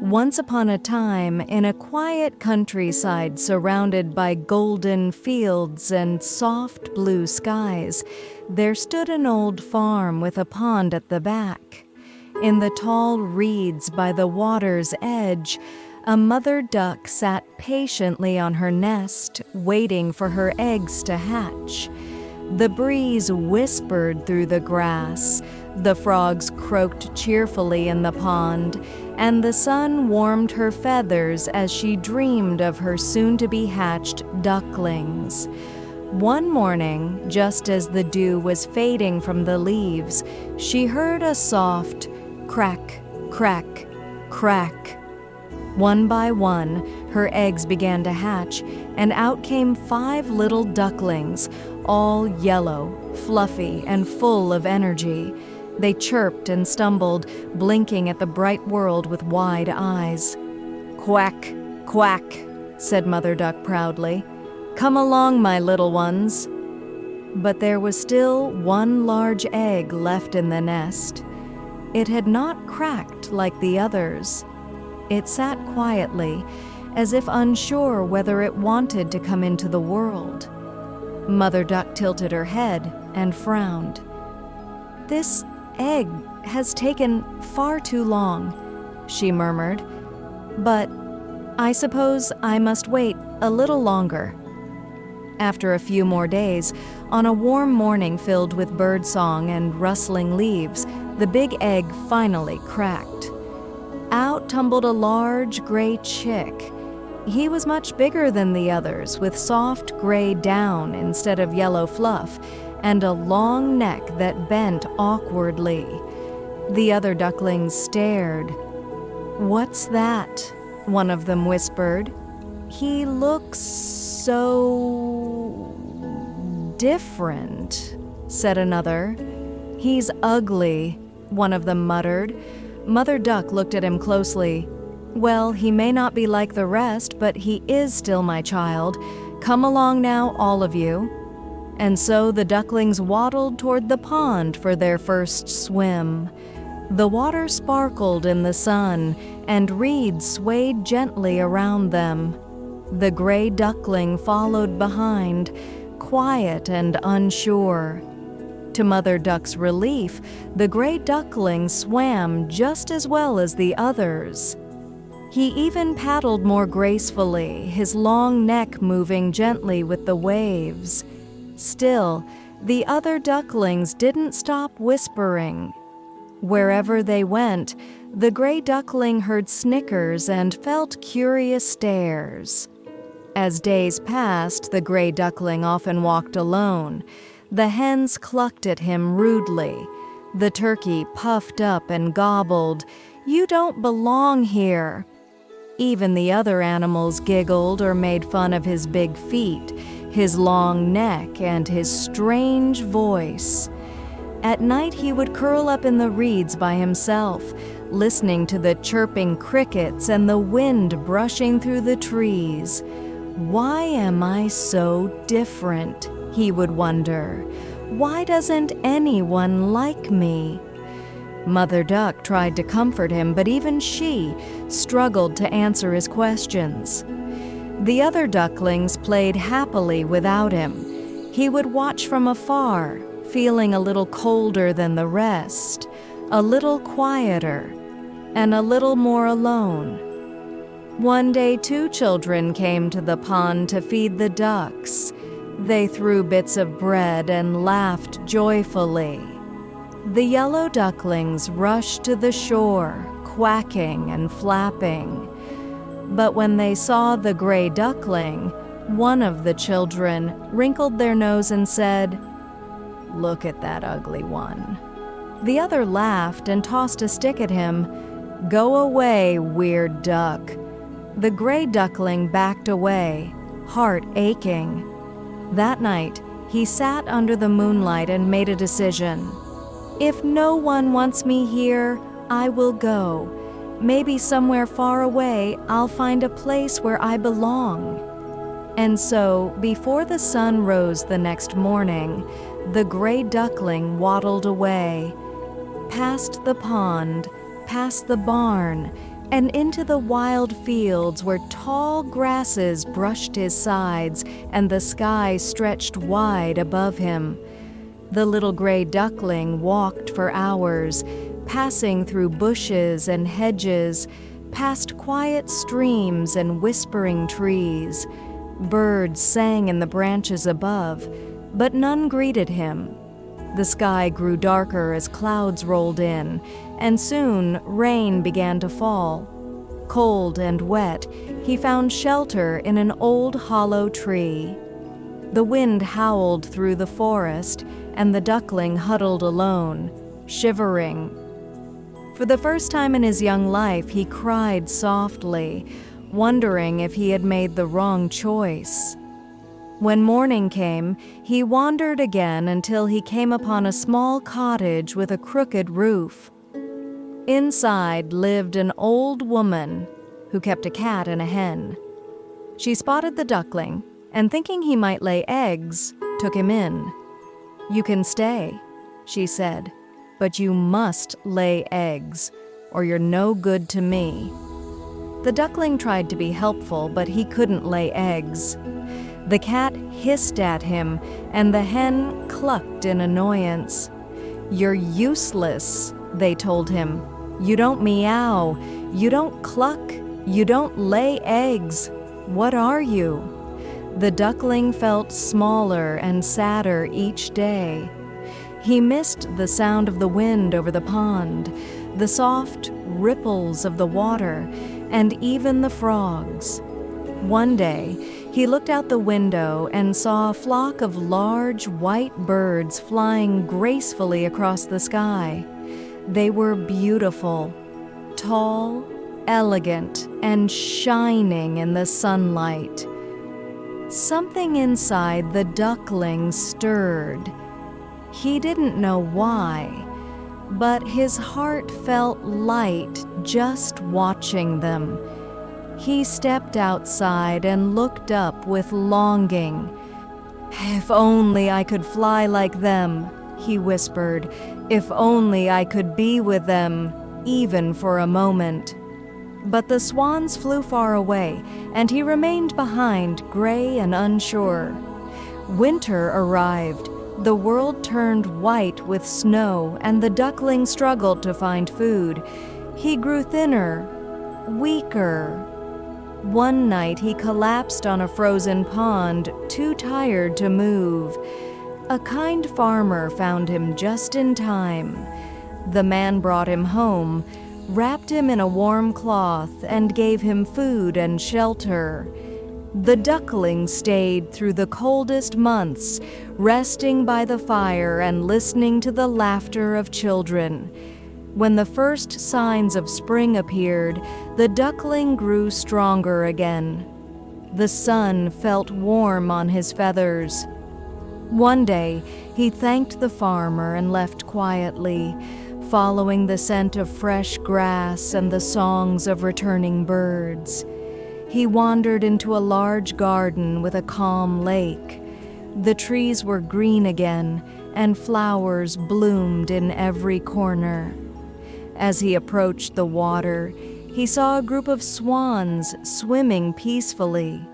Once upon a time, in a quiet countryside surrounded by golden fields and soft blue skies, there stood an old farm with a pond at the back. In the tall reeds by the water's edge, a mother duck sat patiently on her nest, waiting for her eggs to hatch. The breeze whispered through the grass, the frogs croaked cheerfully in the pond, and the sun warmed her feathers as she dreamed of her soon-to-be hatched ducklings. One morning, just as the dew was fading from the leaves, she heard a soft crack, crack, crack. One by one, her eggs began to hatch, and out came 5 little ducklings, all yellow, fluffy, and full of energy. They chirped and stumbled, blinking at the bright world with wide eyes. "Quack, quack," said Mother Duck proudly. "Come along, my little ones." But there was still one large egg left in the nest. It had not cracked like the others. It sat quietly, as if unsure whether it wanted to come into the world. Mother Duck tilted her head and frowned. "This egg has taken far too long," she murmured. "But I suppose I must wait a little longer." After a few more days, on a warm morning filled with birdsong and rustling leaves, the big egg finally cracked. Out tumbled a large gray chick. He was much bigger than the others, with soft gray down instead of yellow fluff, and a long neck that bent awkwardly. The other ducklings stared. "What's that?" one of them whispered. "He looks so different," said another. "He's ugly," one of them muttered. Mother Duck looked at him closely. "Well, he may not be like the rest, but he is still my child. Come along now, all of you." And so the ducklings waddled toward the pond for their first swim. The water sparkled in the sun, and reeds swayed gently around them. The gray duckling followed behind, quiet and unsure. To Mother Duck's relief, the gray duckling swam just as well as the others. He even paddled more gracefully, his long neck moving gently with the waves. Still, the other ducklings didn't stop whispering. Wherever they went, the gray duckling heard snickers and felt curious stares. As days passed, the gray duckling often walked alone. The hens clucked at him rudely. The turkey puffed up and gobbled, "You don't belong here." Even the other animals giggled or made fun of his big feet, his long neck, and his strange voice. At night he would curl up in the reeds by himself, listening to the chirping crickets and the wind brushing through the trees. "Why am I so different?" he would wonder. "Why doesn't anyone like me?" Mother Duck tried to comfort him, but even she struggled to answer his questions. The other ducklings played happily without him. He would watch from afar, feeling a little colder than the rest, a little quieter, and a little more alone. One day 2 children came to the pond to feed the ducks. They threw bits of bread and laughed joyfully. The yellow ducklings rushed to the shore, quacking and flapping. But when they saw the gray duckling, one of the children wrinkled their nose and said, "Look at that ugly one." The other laughed and tossed a stick at him. "Go away, weird duck." The gray duckling backed away, heart aching. That night, he sat under the moonlight and made a decision. "If no one wants me here, I will go. Maybe somewhere far away, I'll find a place where I belong." And so, before the sun rose the next morning, the gray duckling waddled away, past the pond, past the barn, and into the wild fields where tall grasses brushed his sides and the sky stretched wide above him. The little gray duckling walked for hours, passing through bushes and hedges, past quiet streams and whispering trees. Birds sang in the branches above, but none greeted him. The sky grew darker as clouds rolled in, and soon rain began to fall. Cold and wet, he found shelter in an old hollow tree. The wind howled through the forest, and the duckling huddled alone, shivering. For the first time in his young life, he cried softly, wondering if he had made the wrong choice. When morning came, he wandered again until he came upon a small cottage with a crooked roof. Inside lived an old woman who kept a cat and a hen. She spotted the duckling and, thinking he might lay eggs, took him in. "You can stay," she said, "but you must lay eggs, or you're no good to me." The duckling tried to be helpful, but he couldn't lay eggs. The cat hissed at him, and the hen clucked in annoyance. "You're useless," they told him. "You don't meow, you don't cluck, you don't lay eggs. What are you?" The duckling felt smaller and sadder each day. He missed the sound of the wind over the pond, the soft ripples of the water, and even the frogs. One day, he looked out the window and saw a flock of large white birds flying gracefully across the sky. They were beautiful, tall, elegant, and shining in the sunlight. Something inside the duckling stirred. He didn't know why, but his heart felt light just watching them. He stepped outside and looked up with longing. "If only I could fly like them," he whispered. "If only I could be with them, even for a moment." But the swans flew far away, and he remained behind, gray and unsure. Winter arrived. The world turned white with snow, and the duckling struggled to find food. He grew thinner, weaker. One night he collapsed on a frozen pond, too tired to move. A kind farmer found him just in time. The man brought him home, wrapped him in a warm cloth, and gave him food and shelter. The duckling stayed through the coldest months, resting by the fire and listening to the laughter of children. When the first signs of spring appeared, the duckling grew stronger again. The sun felt warm on his feathers. One day, he thanked the farmer and left quietly, following the scent of fresh grass and the songs of returning birds. He wandered into a large garden with a calm lake. The trees were green again, and flowers bloomed in every corner. As he approached the water, he saw a group of swans swimming peacefully.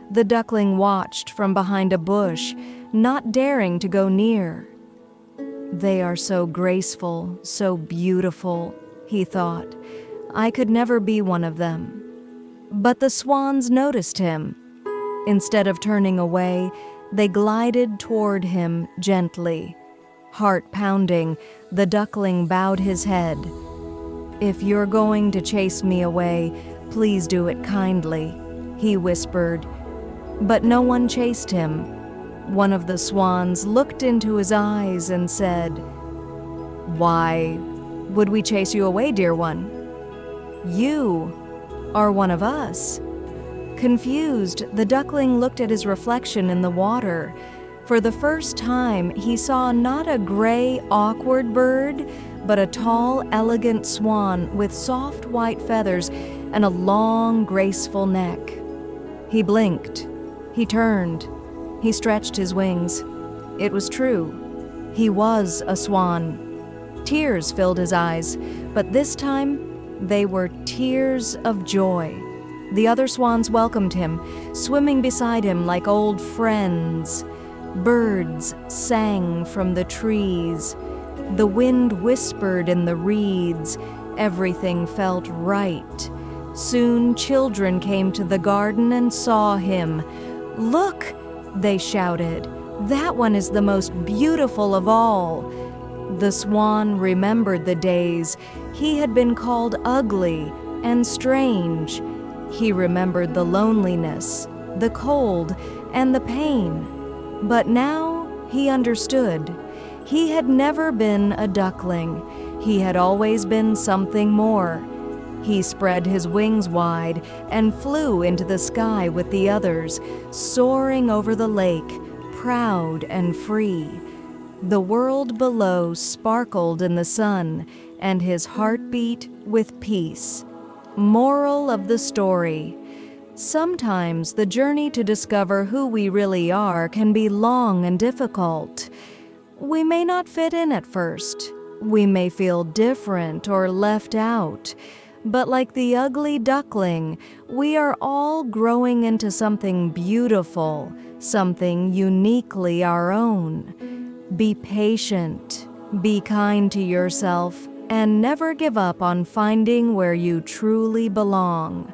The duckling watched from behind a bush, not daring to go near. "They are so graceful, so beautiful," he thought. "I could never be one of them." But the swans noticed him. Instead of turning away, they glided toward him gently. Heart pounding, the duckling bowed his head. "If you're going to chase me away, please do it kindly," he whispered. But no one chased him. One of the swans looked into his eyes and said, "Why would we chase you away, dear one? You are one of us." Confused, the duckling looked at his reflection in the water. For the first time, he saw not a gray, awkward bird, but a tall, elegant swan with soft white feathers and a long, graceful neck. He blinked. He turned. He stretched his wings. It was true. He was a swan. Tears filled his eyes, but this time They were tears of joy. The other swans welcomed him, swimming beside him like old friends. Birds sang from the trees. The wind whispered in the reeds. Everything felt right. Soon children came to the garden and saw him. "Look!" they shouted. "That one is the most beautiful of all." The swan remembered the days he had been called ugly and strange. He remembered the loneliness, the cold, and the pain. But now he understood. He had never been a duckling. He had always been something more. He spread his wings wide and flew into the sky with the others, soaring over the lake, proud and free. The world below sparkled in the sun, and his heart beat with peace. Moral of the story: sometimes the journey to discover who we really are can be long and difficult. We may not fit in at first. We may feel different or left out. But like the ugly duckling, we are all growing into something beautiful, something uniquely our own. Be patient, be kind to yourself, and never give up on finding where you truly belong.